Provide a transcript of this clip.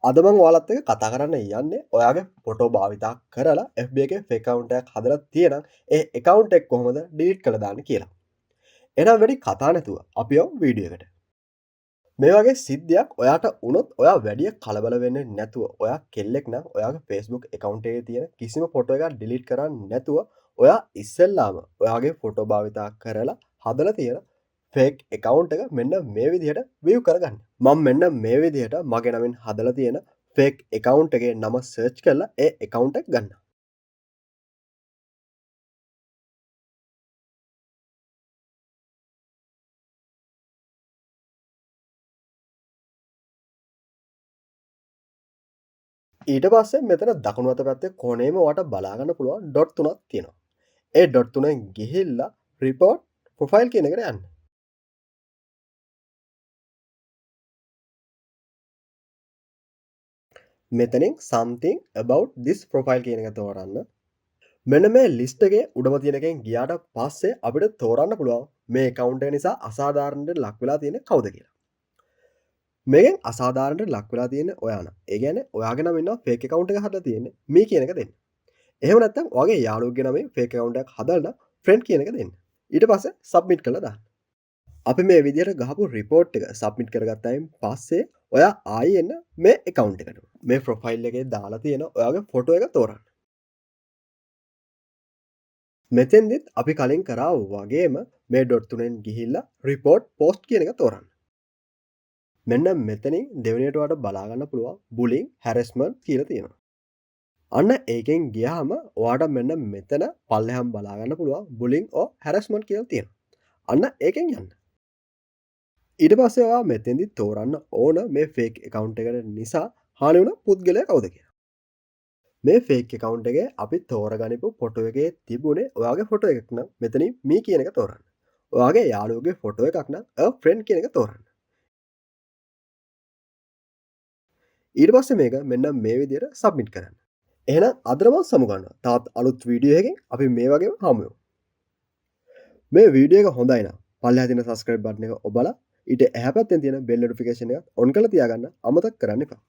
අද මම ඔයාලත් එක්ක කතා කරන්න යන්නේ ඔයාගේ ෆොටෝ භාවිතා කරලා FB එකේ ෆේක් account එකක් හදලා තියෙනම් ඒ account එක කොහොමද delete කරලා දාන්නේ කියලා. එහෙනම් වැඩි කතා නැතුව අපි යමු වීඩියෝ එකට. මේ වගේ සිද්ධියක් ඔයාට වුණොත් ඔයා වැඩි කලබල වෙන්නේ නැතුව ඔයා කෙල්ලෙක් නම් ඔයාගේ Facebook account එකේ තියෙන කිසිම ෆොටෝ එකක් delete කරන්නේ නැතුව ඔයා ඉස්සෙල්ලාම ඔයාගේ ෆොටෝ භාවිතා කරලා හදලා තියෙන ෆේක් account එක මෙන්න මේ විදිහට view කරගන්න. මම මෙන්න මේ විදිහට මගේ නමින් හදලා තියෙන ෆේක් account එකේ නම search කරලා ඒ account එක ගන්නවා. ඊට පස්සේ මෙතන දකුණු අත පැත්තේ කොනේම ඔයාලට බලා ගන්න පුළුවන් ඩොට් තුනක් තියෙනවා. ඒ ඩොට් තුනෙන් ගිහිල්ලා report profile කියන එකට යන්න. මෙතනින් something about this profile කියන එක තෝරන්න. මෙන්න මේ ලිස්ට් එකේ උඩම තියෙන එකෙන් ගියාට පස්සේ අපිට තෝරන්න පුළුවන් මේ account එක නිසා අසාධාරණයට ලක් වෙලා තියෙන්නේ කවුද කියලා. මේකෙන් අසාධාරණයට ලක් වෙලා තියෙන්නේ ඔයා නම්. ඒ කියන්නේ ඔයාගේ නම ඉන්නවා fake account එක හදලා තියෙන්නේ. මේ කියන එක දෙන්න. එහෙම නැත්නම් ඔයාගේ යාළුවෙක්ගේ නමෙන් fake account එකක් හදලා friend කියන එක දෙන්න. ඊට පස්සේ submit කරලා දාන්න. අපි මේ විදිහට ගහපු report එක submit කරගත්තායින් පස්සේ ඔයා ආයෙ එන්න මේ account එකට. මේ profile එකේ දාලා තියෙන ඔයාගේ photo එක තෝරන්න. මෙතෙන්දිත් අපි කලින් කරා වගේම මේ ඩොට් තුනෙන් ගිහිල්ලා report post කියන එක තෝරන්න. මෙන්න මෙතනින් දෙවෙනියට ඔයාලට බලා ගන්න පුළුවන් bullying harassment කියලා තියෙනවා. අන්න ඒකෙන් ගියාම ඔයාලට මෙන්න මෙතන පල්ලෙහාම බලා ගන්න පුළුවන් bullying or harassment කියලා තියෙනවා. අන්න ඒකෙන් යන්න. ඊට පස්සේ ඔයා මෙතෙන්දි තෝරන්න ඕන මේ fake account එකට නිසා හානි වුණ පුද්ගලයා කවුද කියලා. මේ ෆේක් account එකේ අපි තෝරගනිපු ෆොටෝ එකේ තිබුණේ ඔයාගේ ෆොටෝ එකක් නම් මෙතනින් මේ කියන එක තෝරන්න. ඔයාගේ යාළුවගේ ෆොටෝ එකක් නම් a friend කියන එක තෝරන්න. ඊට පස්සේ මේක මෙන්න මේ විදිහට සබ්මිට් කරන්න. එහෙනම් අදට මම සමුගන්නවා. තවත් අලුත් වීඩියෝ එකකින් අපි මේ වගේම හමු වෙමු. මේ වීඩියෝ එක හොඳයි නම් පල්ලෙහා තියෙන subscribe button එක ඔබලා ඊට එහා පැත්තෙන් තියෙන bell notification එක on කරලා තියාගන්න අමතක කරන්න එපා.